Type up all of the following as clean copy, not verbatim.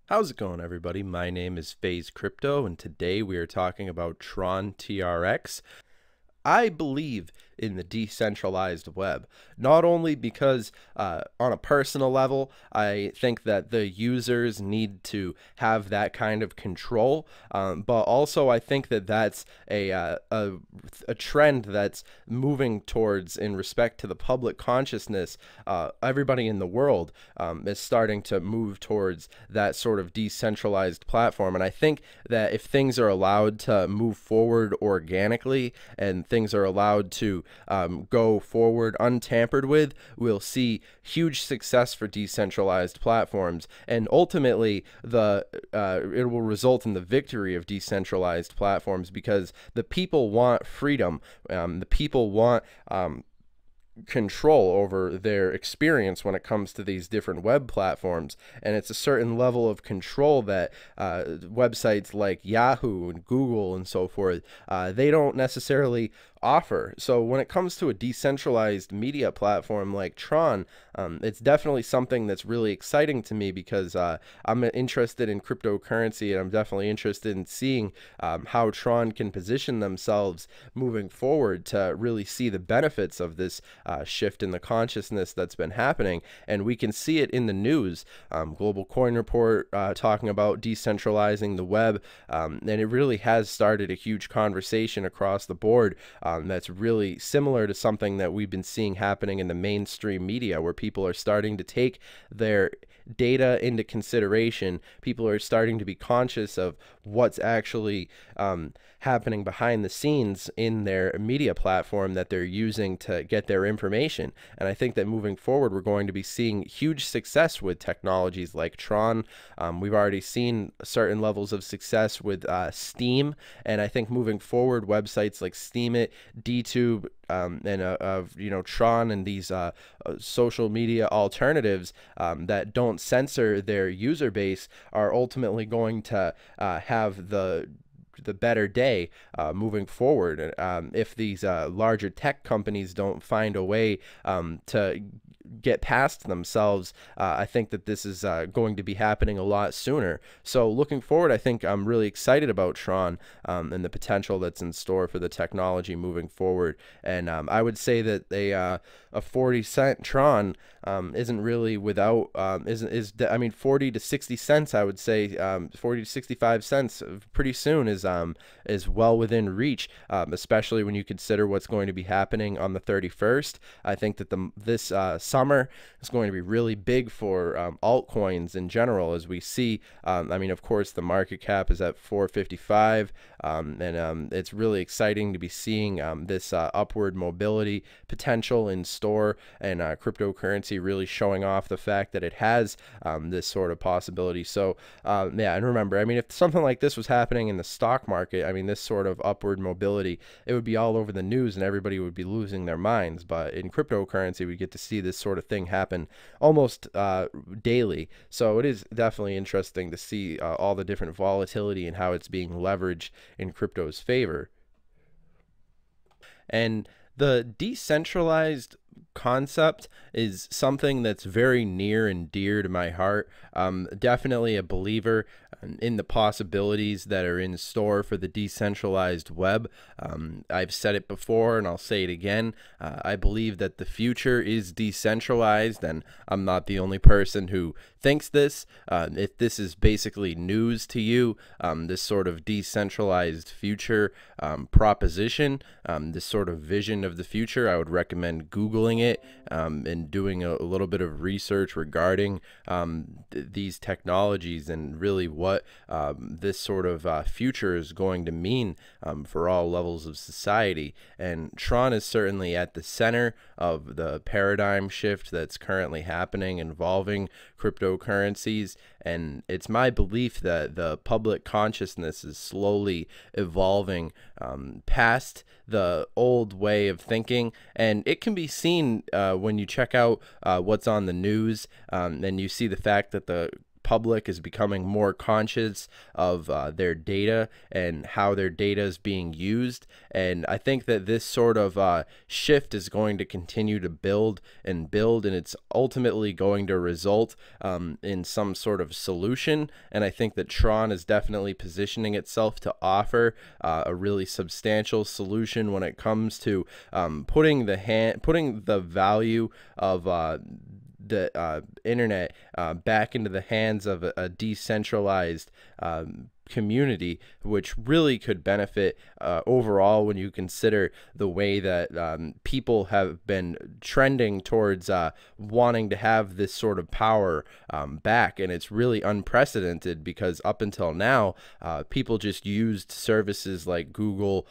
How's it going, everybody? My name is FaZe Crypto, and today we are talking about Tron TRX. I believe in the decentralized web, not only because on a personal level, I think that the users need to have that kind of control, but also I think that that's a trend that's moving towards in respect to the public consciousness. Everybody in the world is starting to move towards that sort of decentralized platform, and I think that if things are allowed to move forward organically and things are allowed to go forward untampered with, we'll see huge success for decentralized platforms, and ultimately it will result in the victory of decentralized platforms because the people want freedom. The people want control over their experience when it comes to these different web platforms, and it's a certain level of control that websites like Yahoo and Google and so forth they don't necessarily offer. So when it comes to a decentralized media platform like Tron, it's definitely something that's really exciting to me because I'm interested in cryptocurrency, and I'm definitely interested in seeing how Tron can position themselves moving forward to really see the benefits of this shift in the consciousness that's been happening. And we can see it in the news. Global Coin Report talking about decentralizing the web, and it really has started a huge conversation across the board that's really similar to something that we've been seeing happening in the mainstream media, where people are starting to take their data into consideration. People are starting to be conscious of what's actually happening behind the scenes in their media platform that they're using to get their information. And I think that moving forward, we're going to be seeing huge success with technologies like Tron. We've already seen certain levels of success with Steam, and I think moving forward, websites like Steemit, DTube, and Tron and these social media alternatives that don't censor their user base are ultimately going to have the better day moving forward. If these larger tech companies don't find a way to get past themselves, I think that this is going to be happening a lot sooner. So looking forward, I think I'm really excited about Tron and the potential that's in store for the technology moving forward. And I would say that a 40-cent Tron isn't really without I mean 40 to 60 cents, I would say 40 to 65 cents pretty soon is well within reach, especially when you consider what's going to be happening on the 31st. I think that this summer is going to be really big for altcoins in general, as we see. I mean, of course, the market cap is at 455, and it's really exciting to be seeing this upward mobility potential in store, and cryptocurrency really showing off the fact that it has this sort of possibility. So yeah, and remember, I mean, if something like this was happening in the stock market, I mean, this sort of upward mobility, it would be all over the news and everybody would be losing their minds. But in cryptocurrency, we get to see this sort of thing happen almost daily. So it is definitely interesting to see all the different volatility and how it's being leveraged in crypto's favor. And the decentralized concept is something that's very near and dear to my heart. Definitely a believer in the possibilities that are in store for the decentralized web. I've said it before and I'll say it again. I believe that the future is decentralized, and I'm not the only person who thinks this. If this is basically news to you, this sort of decentralized future proposition, this sort of vision of the future, I would recommend Googling it and doing a little bit of research regarding these technologies and really what this sort of future is going to mean for all levels of society. And Tron is certainly at the center of the paradigm shift that's currently happening involving cryptocurrencies, and it's my belief that the public consciousness is slowly evolving past the old way of thinking, and it can be seen when you check out what's on the news, and you see the fact that the public is becoming more conscious of their data and how their data is being used. And I think that this sort of shift is going to continue to build, and it's ultimately going to result in some sort of solution. And I think that Tron is definitely positioning itself to offer a really substantial solution when it comes to putting the value of the internet back into the hands of a decentralized community, which really could benefit overall when you consider the way that people have been trending towards wanting to have this sort of power back. And it's really unprecedented, because up until now, people just used services like Google,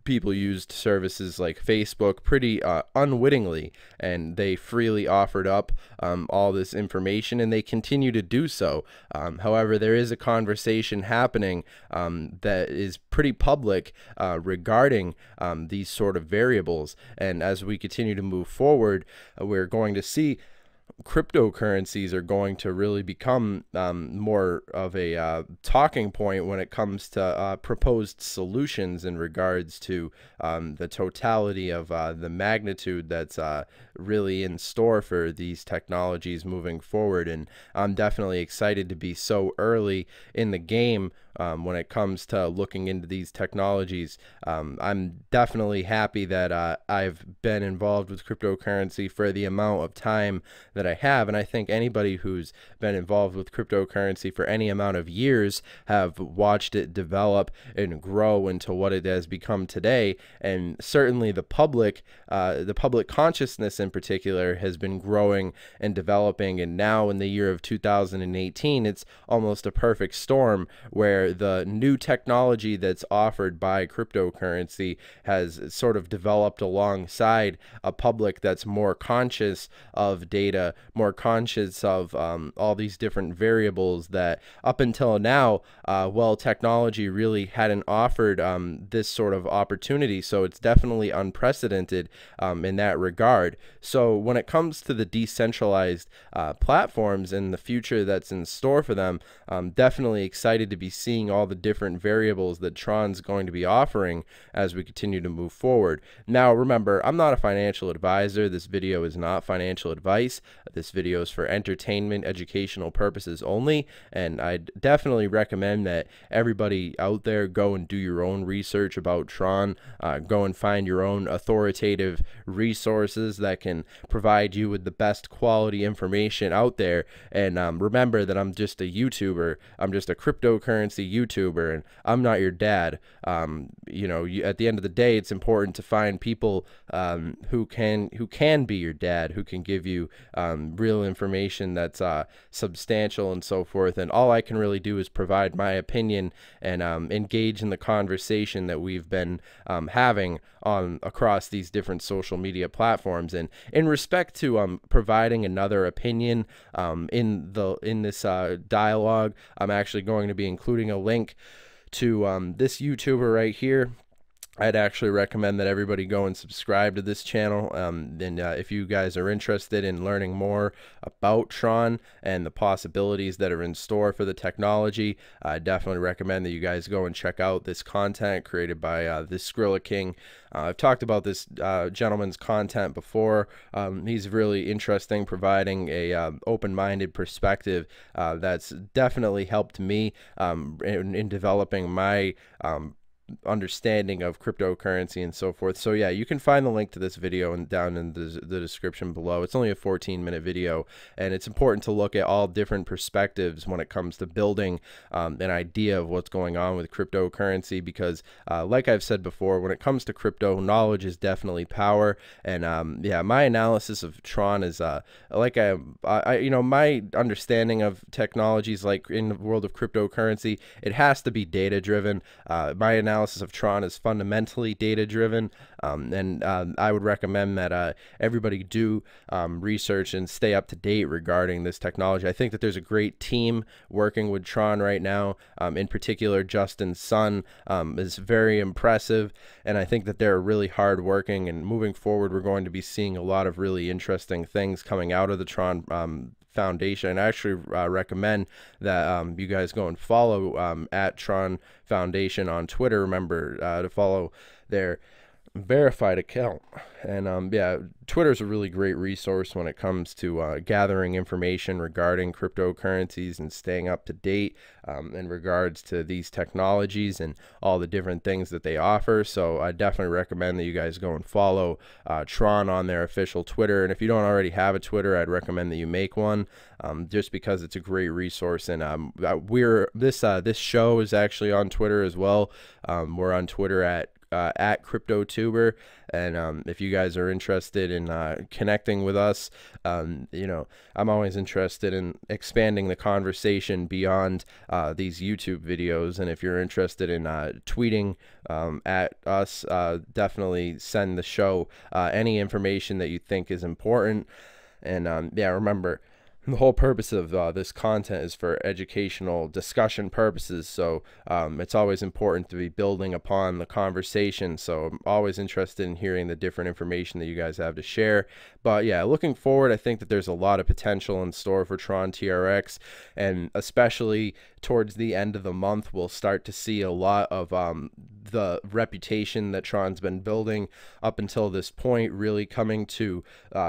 people used services like Facebook pretty unwittingly, and they freely offered up all this information, and they continue to do so. However, there is a conversation happening that is pretty public regarding these sort of variables, and as we continue to move forward, we're going to see cryptocurrencies are going to really become more of a talking point when it comes to proposed solutions in regards to the totality of the magnitude that's really in store for these technologies moving forward. And I'm definitely excited to be so early in the game when it comes to looking into these technologies. I'm definitely happy that I've been involved with cryptocurrency for the amount of time that I have, and I think anybody who's been involved with cryptocurrency for any amount of years have watched it develop and grow into what it has become today. And certainly the public consciousness in particular has been growing and developing, and now in the year of 2018, it's almost a perfect storm where the new technology that's offered by cryptocurrency has sort of developed alongside a public that's more conscious of data, more conscious of all these different variables that up until now, well, technology really hadn't offered this sort of opportunity. So it's definitely unprecedented in that regard. So when it comes to the decentralized platforms and the future that's in store for them, I'm definitely excited to be seeing all the different variables that Tron's going to be offering as we continue to move forward. Now, remember, I'm not a financial advisor. This video is not financial advice. This video is for entertainment, educational purposes only, and I definitely recommend that everybody out there go and do your own research about Tron. Go and find your own authoritative resources that can provide you with the best quality information out there. And remember that I'm just a YouTuber. I'm just a cryptocurrency YouTuber, and I'm not your dad. You know, at the end of the day, it's important to find people who can be your dad, who can give you real information that's substantial and so forth. And all I can really do is provide my opinion and engage in the conversation that we've been having across these different social media platforms. And in respect to providing another opinion in this dialogue, I'm actually going to be including a link to this YouTuber right here. I'd actually recommend that everybody go and subscribe to this channel. And if you guys are interested in learning more about Tron and the possibilities that are in store for the technology, I definitely recommend that you guys go and check out this content created by this SkrillaKing. I've talked about this gentleman's content before. He's really interesting, providing a open-minded perspective that's definitely helped me in developing my understanding of cryptocurrency and so forth. So yeah, you can find the link to this video and down in the description below. It's only a 14-minute video, and it's important to look at all different perspectives when it comes to building an idea of what's going on with cryptocurrency, because like I've said before, when it comes to crypto, knowledge is definitely power. And yeah, my analysis of Tron is you know, my understanding of technologies like in the world of cryptocurrency, it has to be data driven. My analysis of Tron is fundamentally data driven, and I would recommend that everybody do research and stay up to date regarding this technology. I think that there's a great team working with Tron right now. In particular, Justin's son is very impressive, and I think that they're really hard working, and moving forward we're going to be seeing a lot of really interesting things coming out of the Tron Foundation. I actually recommend that you guys go and follow at Tron Foundation on Twitter. Remember to follow their verified account. And yeah, Twitter is a really great resource when it comes to gathering information regarding cryptocurrencies and staying up to date in regards to these technologies and all the different things that they offer. So I definitely recommend that you guys go and follow Tron on their official Twitter. And if you don't already have a Twitter, I'd recommend that you make one, just because it's a great resource. And this show is actually on Twitter as well. We're on Twitter at CryptoTuber, and if you guys are interested in connecting with us, you know, I'm always interested in expanding the conversation beyond these YouTube videos. And if you're interested in tweeting at us, definitely send the show any information that you think is important. And yeah, remember, the whole purpose of this content is for educational discussion purposes, so it's always important to be building upon the conversation. So I'm always interested in hearing the different information that you guys have to share. But yeah, looking forward, I think that there's a lot of potential in store for Tron TRX, and especially towards the end of the month, we'll start to see a lot of the reputation that Tron's been building up until this point really coming to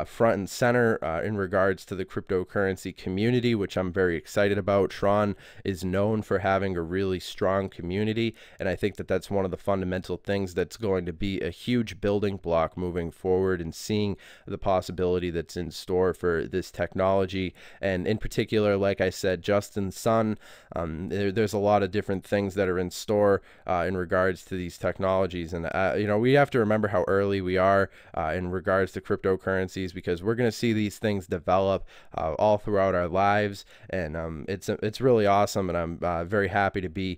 front and center in regards to the cryptocurrency community, which I'm very excited about. Tron is known for having a really strong community, and I think that that's one of the fundamental things that's going to be a huge building block moving forward, and seeing the possibility that's in store for this technology. And in particular, like I said, Justin's son, there's a lot of different things that are in store in regards to these technologies. And you know, we have to remember how early we are in regards to cryptocurrencies, because we're going to see these things develop all throughout our lives. And it's really awesome, and I'm very happy to be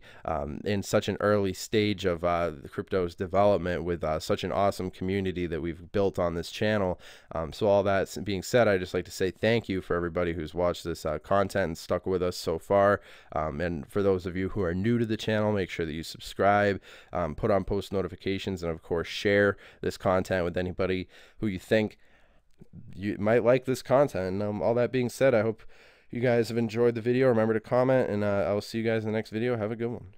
in such an early stage of the crypto's development with such an awesome community that we've built on this channel. So all that being said, I just like to say thank you for everybody who's watched this content and stuck with us so far. And for those of you who are new to the channel, make sure that you subscribe, put on post notifications, and of course share this content with anybody who you think you might like this content. And all that being said, I hope you guys have enjoyed the video. Remember to comment, and I will see you guys in the next video. Have a good one.